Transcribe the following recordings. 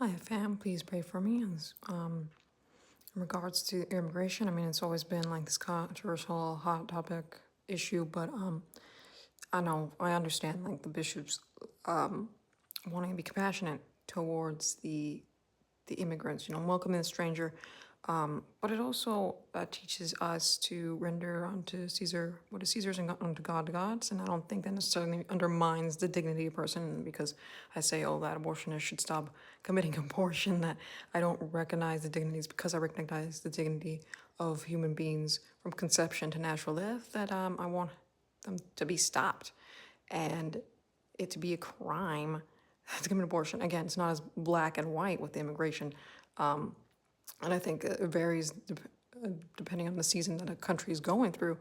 Hi, fam. Please pray for me. In regards to immigration, I mean, it's always been like this controversial, hot topic issue, but I know I understand like the bishops wanting to be compassionate towards the immigrants, welcoming the stranger. But it also teaches us to render unto Caesar what is Caesar's and unto God God's. And I don't think that necessarily undermines the dignity of a person because I say, oh, that abortionist should stop committing abortion, that I don't recognize the dignities because I recognize the dignity of human beings from conception to natural death, that I want them to be stopped and it to be a crime to commit abortion. Again, it's not as black and white with the immigration. And I think it varies depending on the season that a country is going through.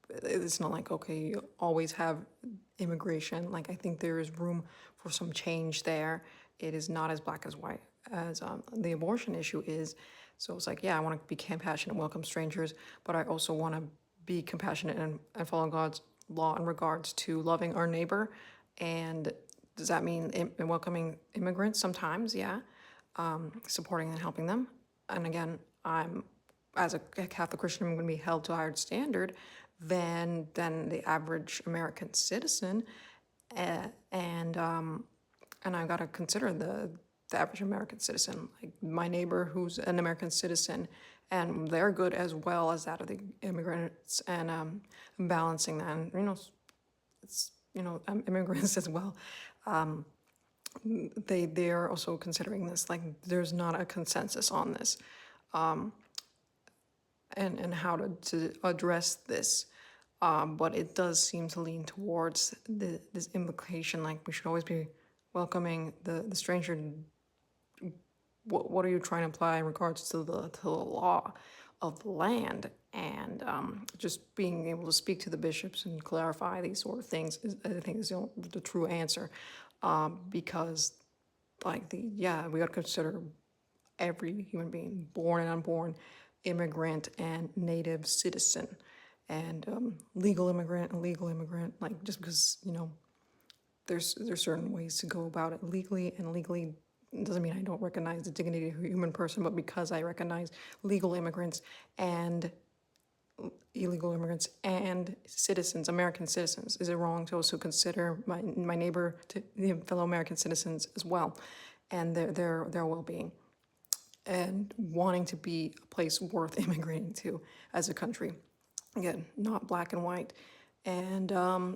It's not like, okay, you always have immigration. Like, I think there is room for some change there. It is not as black as white as the abortion issue is. So it's like, yeah, I want to be compassionate, welcome strangers, but I also want to be compassionate and follow God's law in regards to loving our neighbor. And does that mean welcoming immigrants? Sometimes, yeah. Supporting and helping them. And again, as a Catholic Christian, I'm going to be held to a higher standard than the average American citizen, and I've got to consider the average American citizen, like my neighbor who's an American citizen, and they're good as well as that of the immigrants, and balancing that, and it's immigrants as well. They're also considering this, like there's not a consensus on this, and how to address this, but it does seem to lean towards this implication, like we should always be welcoming the stranger. What are you trying to apply in regards to the law of the land? And just being able to speak to the bishops and clarify these sort of things I think is the true answer, because like we got to consider every human being, born and unborn, immigrant and native citizen, and legal immigrant, illegal immigrant. Like just because there's certain ways to go about it legally, and legally doesn't mean I don't recognize the dignity of a human person, but because I recognize legal immigrants and illegal immigrants and citizens, American citizens, is it wrong to also consider my neighbor, to the fellow American citizens as well, and their well-being, and wanting to be a place worth immigrating to as a country? Again, not black and white, and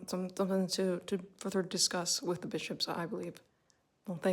something to further discuss with the bishops, I believe. Well, thanks.